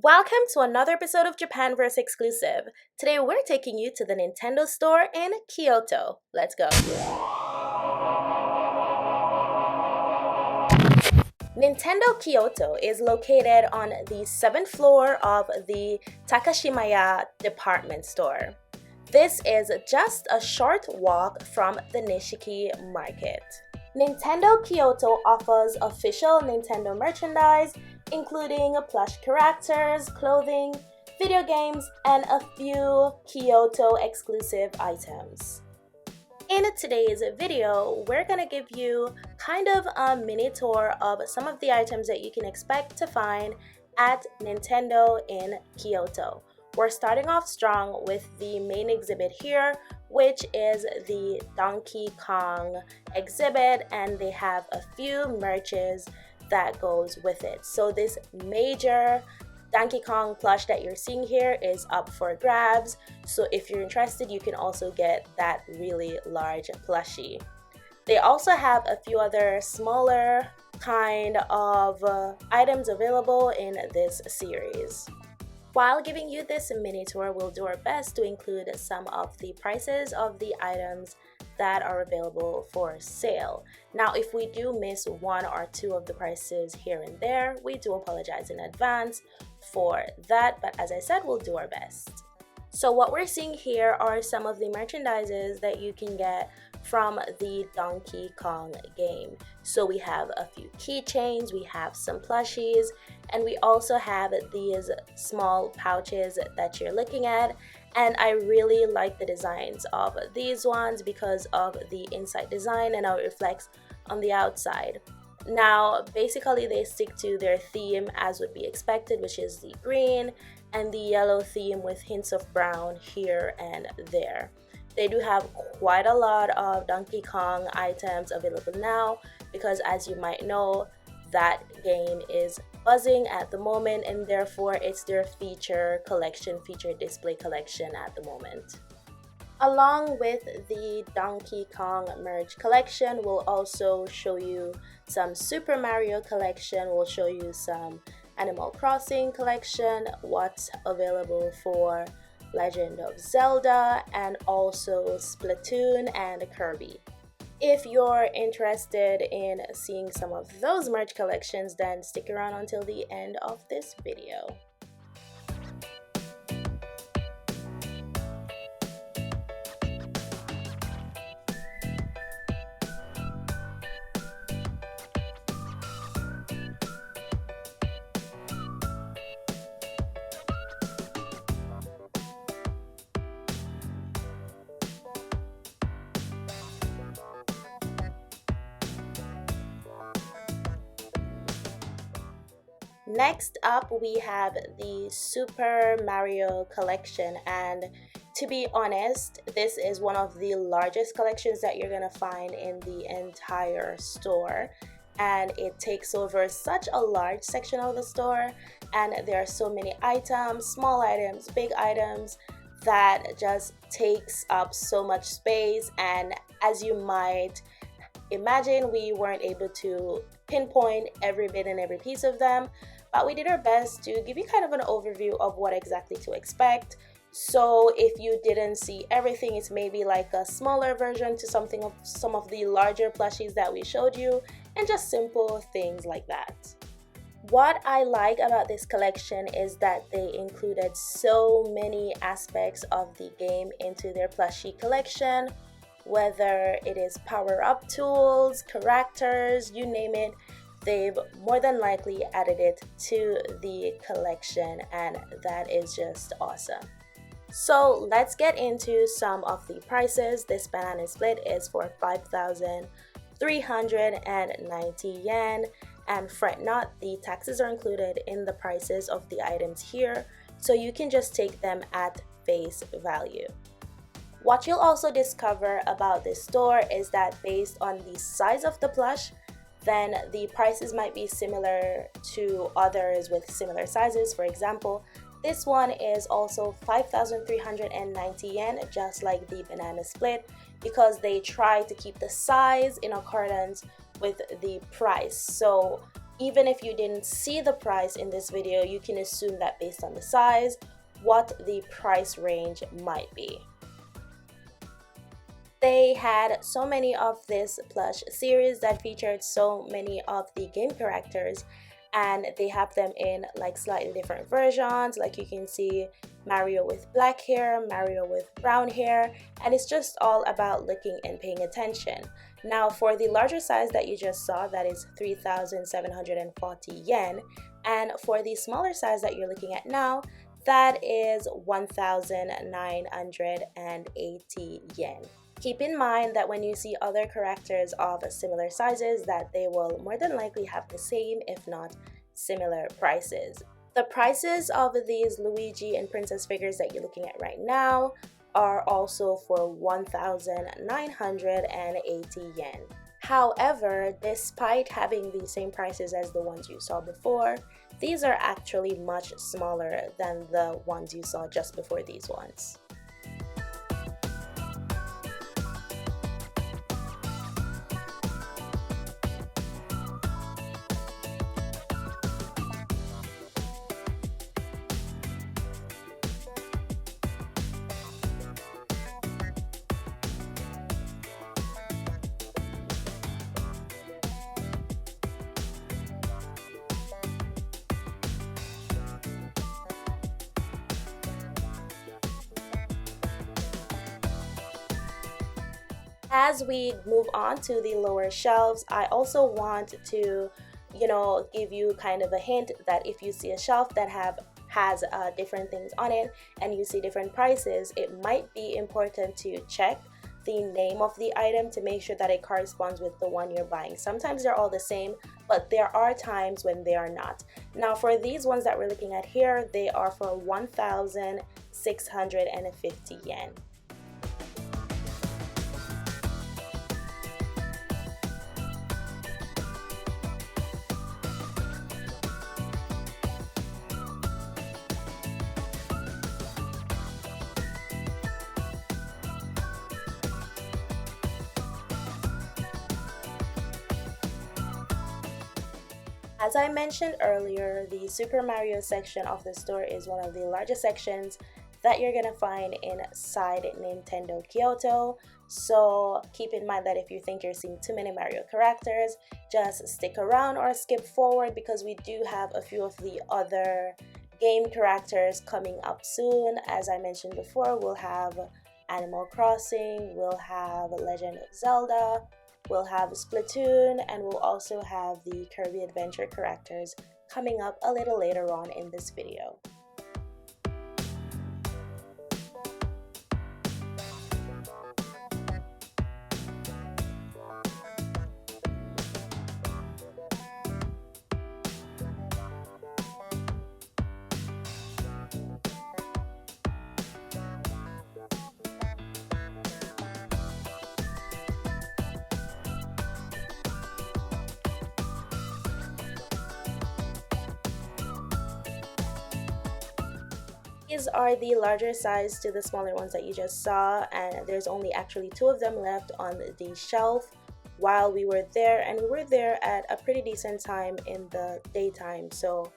Welcome to another episode of Japanverse exclusive. Today we're taking you to the Nintendo store in Kyoto. Let's go. Nintendo Kyoto is located on the 7th floor of the Takashimaya department store. This is just a short walk from the Nishiki market. Nintendo Kyoto offers official Nintendo merchandise, including plush characters, clothing, video games, and a few Kyoto exclusive items. In today's video, we're gonna give you kind of a mini tour of some of the items that you can expect to find at Nintendo in Kyoto. We're starting off strong with the main exhibit here, which is the Donkey Kong exhibit, and they have a few merches that goes with it. So this major Donkey Kong plush that you're seeing here is up for grabs. So if you're interested, you can also get that really large plushie. They also have a few other smaller kind of items available in this series. While giving you this mini tour, we'll do our best to include some of the prices of the items that are available for sale. Now, if we do miss one or two of the prices here and there, we do apologize in advance for that, but as I said, we'll do our best. So what we're seeing here are some of the merchandises that you can get from the Donkey Kong game. So we have a few keychains, we have some plushies, and we also have these small pouches that you're looking at. And I really like the designs of these ones because of the inside design and how it reflects on the outside. Now, basically they stick to their theme as would be expected, which is the green and the yellow theme with hints of brown here and there. They do have quite a lot of Donkey Kong items available now because, as you might know, that game is buzzing at the moment, and therefore it's their feature display collection at the moment. Along with the Donkey Kong merch collection, we'll also show you some Super Mario collection, we'll show you some Animal Crossing collection, what's available for Legend of Zelda, and also Splatoon and Kirby. If you're interested in seeing some of those merch collections, then stick around until the end of this video. Next up, we have the Super Mario collection, and to be honest, this is one of the largest collections that you're gonna find in the entire store, and it takes over such a large section of the store, and there are so many items, small items, big items, that just takes up so much space. And as you might imagine, we weren't able to pinpoint every bit and every piece of them, but we did our best to give you kind of an overview of what exactly to expect. So if you didn't see everything, it's maybe like a smaller version to some of the larger plushies that we showed you, and just simple things like that. What I like about this collection is that they included so many aspects of the game into their plushie collection, whether it is power-up tools, characters, you name it. They've more than likely added it to the collection, and that is just awesome. So let's get into some of the prices. This banana split is for 5,390 yen, and fret not, the taxes are included in the prices of the items here, so you can just take them at face value. What you'll also discover about this store is that based on the size of the plush, then the prices might be similar to others with similar sizes. For example, this one is also 5,390 yen, just like the banana split, because they try to keep the size in accordance with the price. So Even if you didn't see the price in this video, you can assume that based on the size, what the price range might be. They had so many of this plush series that featured so many of the game characters, and they have them in like slightly different versions. Like you can see Mario with black hair, Mario with brown hair, and it's just all about looking and paying attention. Now for the larger size that you just saw, that is 3,740 yen, and for the smaller size that you're looking at now, that is 1,980 yen. Keep in mind that when you see other characters of similar sizes, that they will more than likely have the same, if not similar prices. The prices of these Luigi and Princess figures that you're looking at right now are also for 1,980 yen. However, despite having the same prices as the ones you saw before, these are actually much smaller than the ones you saw just before these ones. As we move on to the lower shelves, I also want to, give you kind of a hint that if you see a shelf that has different things on it and you see different prices, it might be important to check the name of the item to make sure that it corresponds with the one you're buying. Sometimes they're all the same, but there are times when they are not. Now for these ones that we're looking at here, they are for 1,650 yen. As I mentioned earlier, the Super Mario section of the store is one of the largest sections that you're gonna find inside Nintendo Kyoto. So keep in mind that if you think you're seeing too many Mario characters, just stick around or skip forward, because we do have a few of the other game characters coming up soon. As I mentioned before, we'll have Animal Crossing, we'll have Legend of Zelda, we'll have Splatoon, and we'll also have the Kirby Adventure characters coming up a little later on in this video. These are the larger size to the smaller ones that you just saw, and there's only actually 2 of them left on the shelf while we were there, and we were there at a pretty decent time in the daytime, so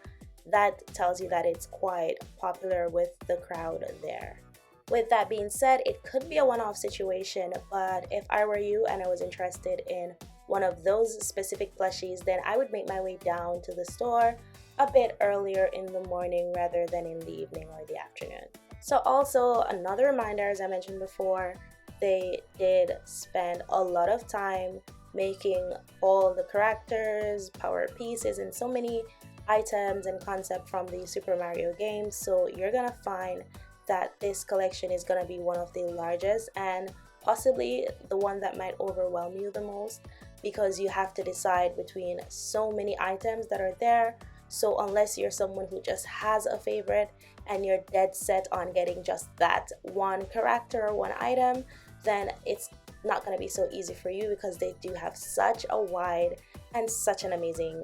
that tells you that it's quite popular with the crowd there. With that being said, it could be a one-off situation, but if I were you and I was interested in one of those specific plushies, then I would make my way down to the store a bit earlier in the morning rather than in the evening or the afternoon. So also another reminder, as I mentioned before, they did spend a lot of time making all the characters, power pieces, and so many items and concepts from the Super Mario games. So you're gonna find that this collection is gonna be one of the largest and possibly the one that might overwhelm you the most, because you have to decide between so many items that are there. So unless you're someone who just has a favorite and you're dead set on getting just that one character or one item, then it's not going to be so easy for you, because they do have such a wide and such an amazing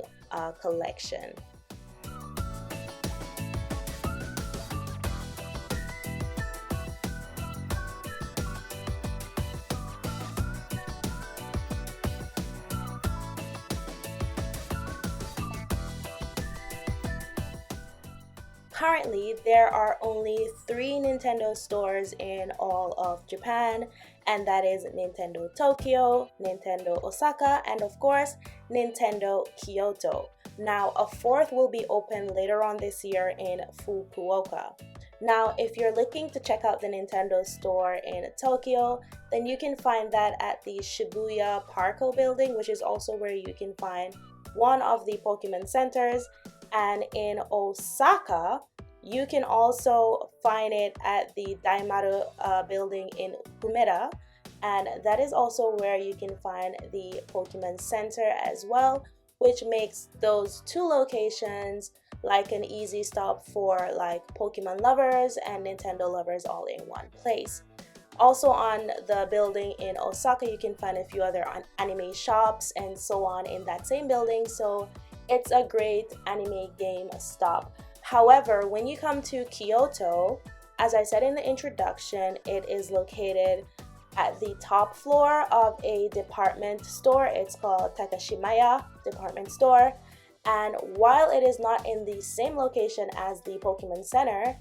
collection. currently there are only 3 Nintendo stores in all of Japan, and that is Nintendo Tokyo, Nintendo Osaka, and of course Nintendo Kyoto. Now a fourth will be open later on this year in Fukuoka. Now if you're looking to check out the Nintendo store in Tokyo, then you can find that at the Shibuya Parco building, which is also where you can find one of the Pokemon centers. And in Osaka, you can also find it at the Daimaru building in Umeda, and that is also where you can find the Pokemon Center as well, which makes those 2 locations like an easy stop for like Pokemon lovers and Nintendo lovers all in one place. Also on the building in Osaka, you can find a few other anime shops and so on in that same building, so it's a great anime game stop. However, when you come to Kyoto, as I said in the introduction, it is located at the top floor of a department store. It's called Takashimaya Department Store. And while it is not in the same location as the Pokemon Center,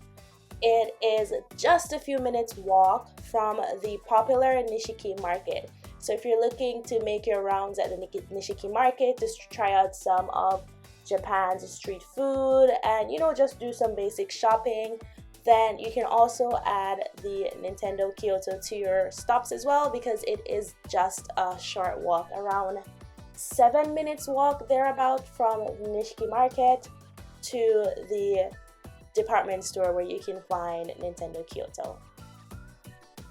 it is just a few minutes walk from the popular Nishiki Market. So if you're looking to make your rounds at the Nishiki Market to try out some of Japan's street food and just do some basic shopping, then you can also add the Nintendo Kyoto to your stops as well, because it is just a short walk, around 7 minutes walk thereabout from Nishiki Market to the department store where you can find Nintendo Kyoto.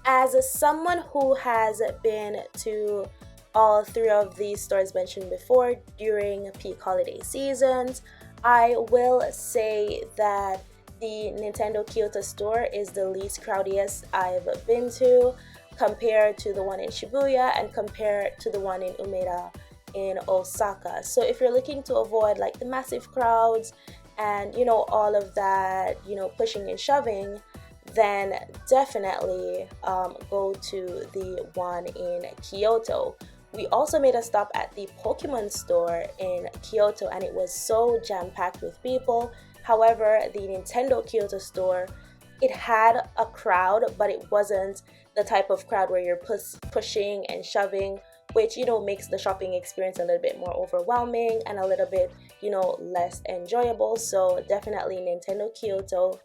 As someone who has been to all 3 of these stores mentioned before during peak holiday seasons, I will say that the Nintendo Kyoto store is the least crowdiest I've been to, compared to the one in Shibuya and compared to the one in Umeda in Osaka. So if you're looking to avoid like the massive crowds and all of that pushing and shoving, then definitely go to the one in Kyoto. We also made a stop at the Pokemon store in Kyoto, and it was so jam-packed with people. However, the Nintendo Kyoto store, it had a crowd, but it wasn't the type of crowd where you're pushing and shoving, which makes the shopping experience a little bit more overwhelming and a little bit less enjoyable. So definitely Nintendo Kyoto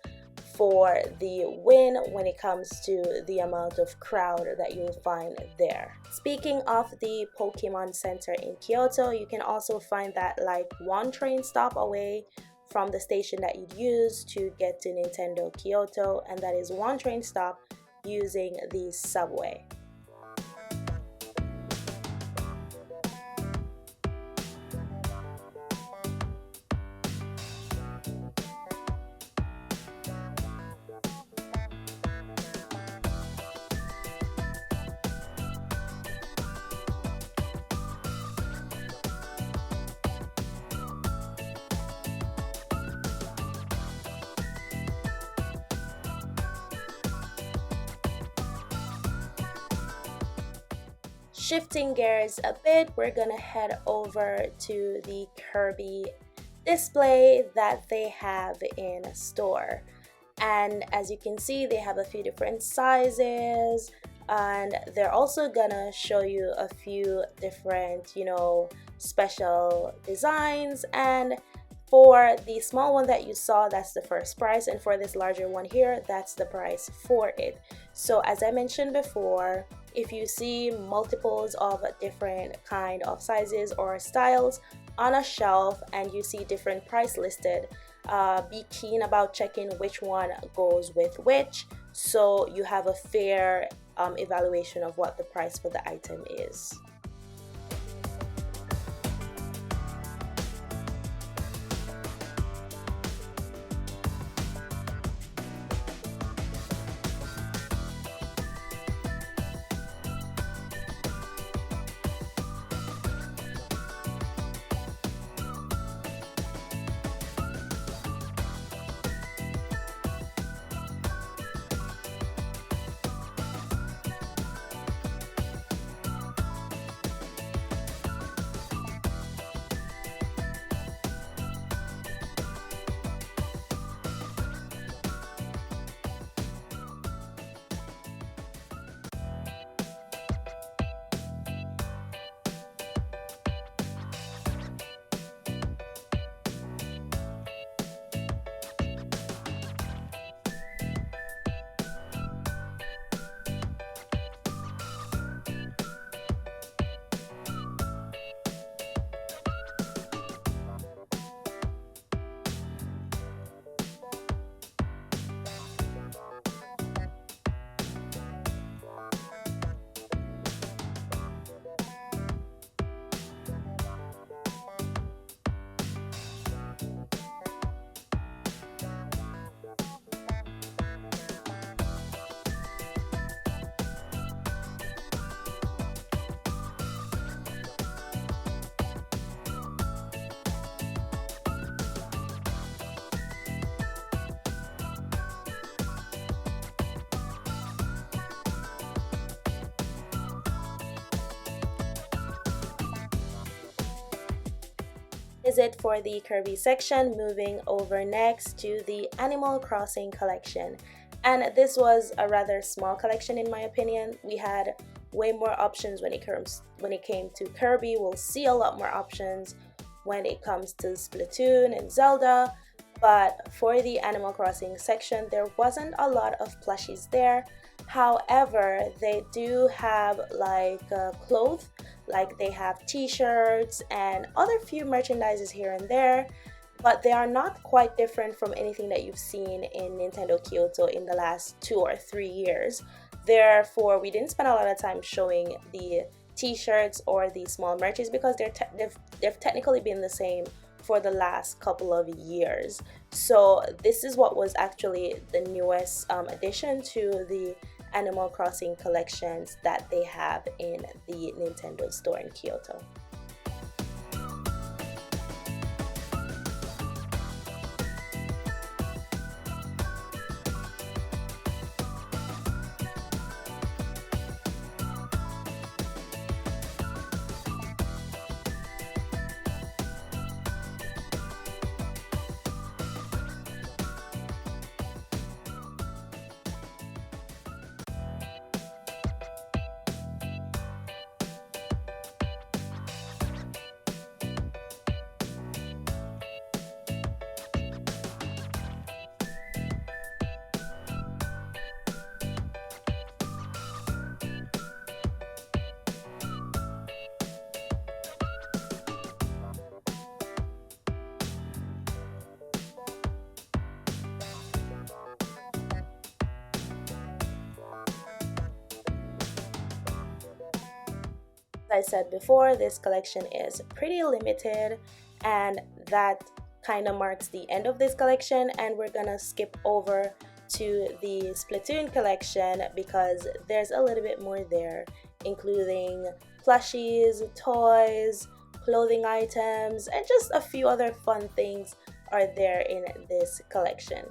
for the win when it comes to the amount of crowd that you'll find there. Speaking of the Pokemon Center in Kyoto, you can also find that like 1 train stop away from the station that you'd use to get to Nintendo Kyoto, and that is 1 train stop using the subway. Shifting gears a bit, we're gonna head over to the Kirby display that they have in store. And as you can see, they have a few different sizes, and they're also gonna show you a few different, special designs. And for the small one that you saw, that's the first price, and for this larger one here, that's the price for it. So as I mentioned before, if you see multiples of different kind of sizes or styles on a shelf and you see different price listed, be keen about checking which one goes with which, so you have a fair evaluation of what the price for the item is. is it for the Kirby section. Moving over next to the Animal Crossing collection. And this was a rather small collection in my opinion. We had way more options when it came to Kirby. We'll see a lot more options when it comes to Splatoon and Zelda. But for the Animal Crossing section, there wasn't a lot of plushies there. However, they do have like clothes, like they have t-shirts and other few merchandises here and there, but they are not quite different from anything that you've seen in Nintendo Kyoto in the last 2 or 3 years. Therefore, we didn't spend a lot of time showing the t-shirts or the small merches because they've technically been the same for the last couple of years. So this is what was actually the newest addition to the Animal Crossing collections that they have in the Nintendo store in Kyoto. As I said before, this collection is pretty limited, and that kind of marks the end of this collection, and we're gonna skip over to the Splatoon collection because there's a little bit more there, including plushies, toys, clothing items, and just a few other fun things are there in this collection.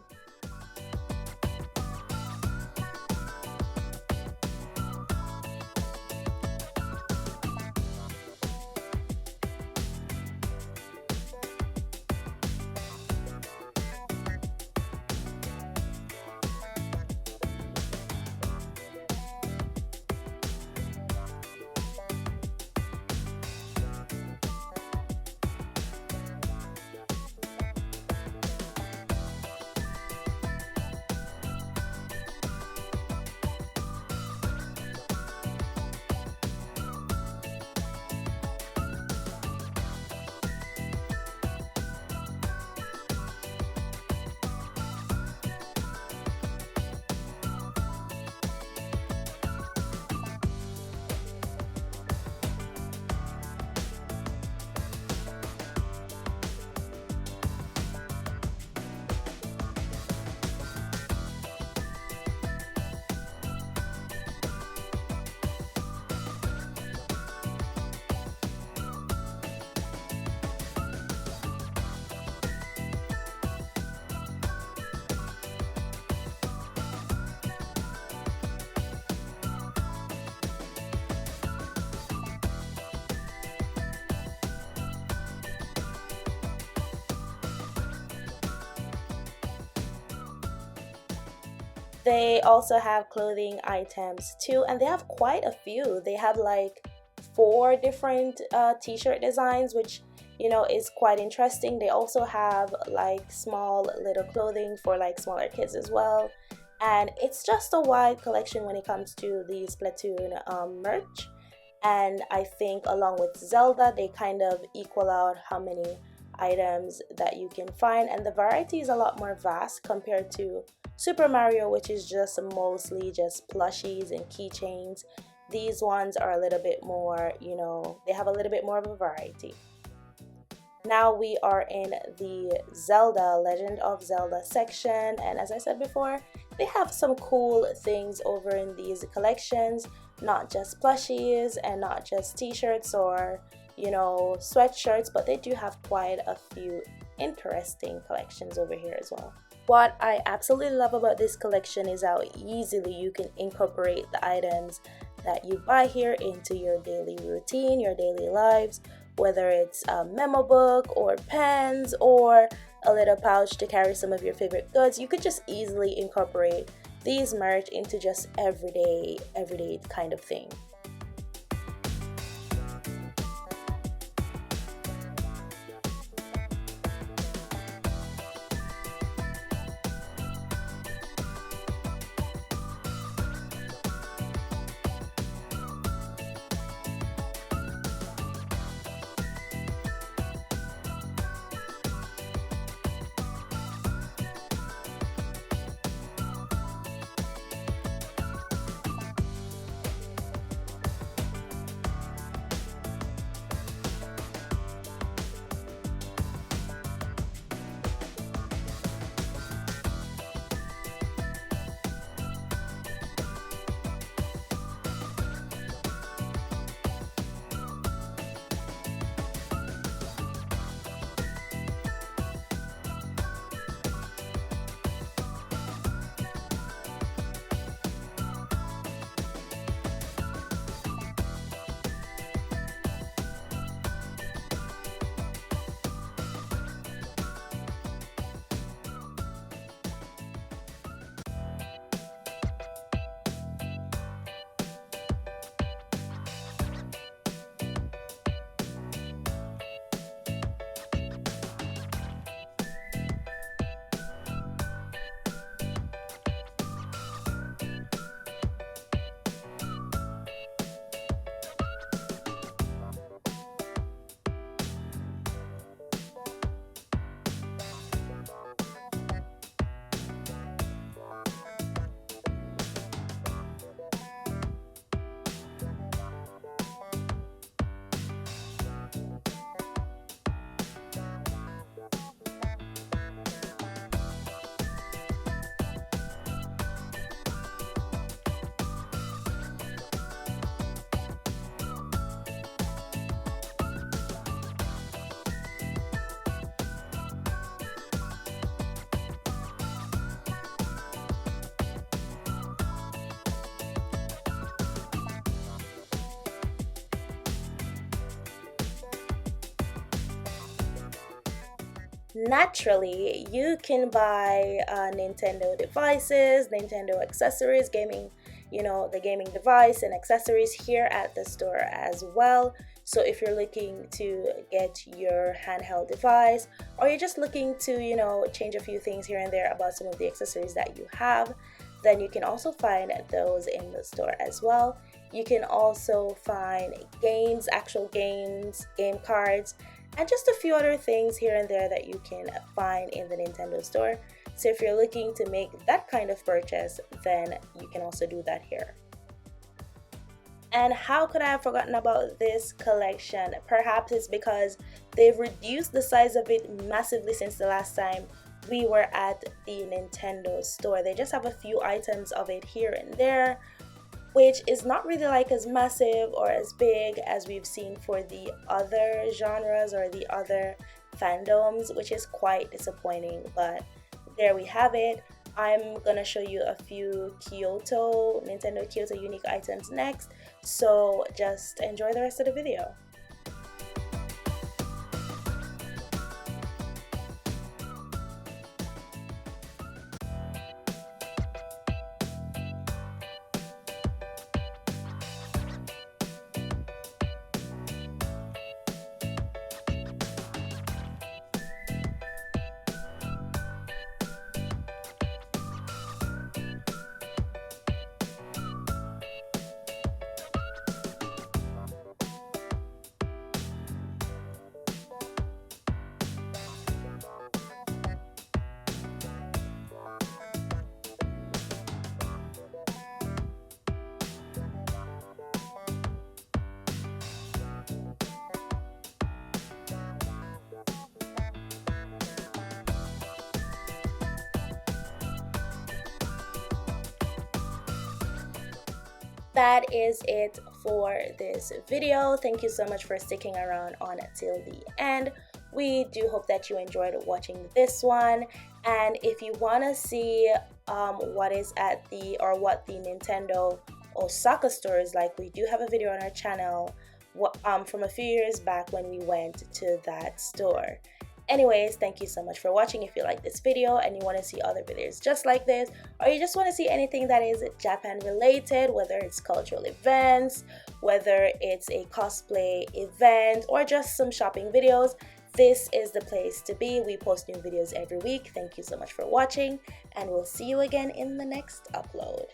They also have clothing items too, and they have quite a few. They have like 4 different t-shirt designs, which is quite interesting. They also have like small little clothing for like smaller kids as well, and it's just a wide collection when it comes to the Splatoon merch. And I think along with Zelda, they kind of equal out how many items that you can find, and the variety is a lot more vast compared to Super Mario, which is just mostly just plushies and keychains. These ones are a little bit more, they have a little bit more of a variety. Now we are in the Zelda, Legend of Zelda section, and as I said before, they have some cool things over in these collections, not just plushies and not just t-shirts or sweatshirts, but they do have quite a few interesting collections over here as well. What I absolutely love about this collection is how easily you can incorporate the items that you buy here into your daily routine, your daily lives, whether it's a memo book or pens or a little pouch to carry some of your favorite goods. You could just easily incorporate these merch into just everyday kind of thing. Naturally, you can buy Nintendo devices, Nintendo accessories, gaming, the gaming device and accessories here at the store as well. So if you're looking to get your handheld device, or you're just looking to, change a few things here and there about some of the accessories that you have, then you can also find those in the store as well. You can also find games, actual games, game cards, and just a few other things here and there that you can find in the Nintendo store. So if you're looking to make that kind of purchase, then you can also do that here. And how could I have forgotten about this collection? Perhaps it's because they've reduced the size of it massively since the last time we were at the Nintendo store. They just have a few items of it here and there, which is not really like as massive or as big as we've seen for the other genres or the other fandoms, which is quite disappointing. But there we have it. I'm gonna show you a few Nintendo Kyoto unique items next, so just enjoy the rest of the video. That is it for this video. Thank you so much for sticking around on till the end. We do hope that you enjoyed watching this one, and if you want to see what the Nintendo Osaka store is like, we do have a video on our channel from a few years back when we went to that store. Anyways, thank you so much for watching. If you like this video and you want to see other videos just like this, or you just want to see anything that is Japan related, whether it's cultural events, whether it's a cosplay event, or just some shopping videos, this is the place to be. We post new videos every week. Thank you so much for watching, and we'll see you again in the next upload.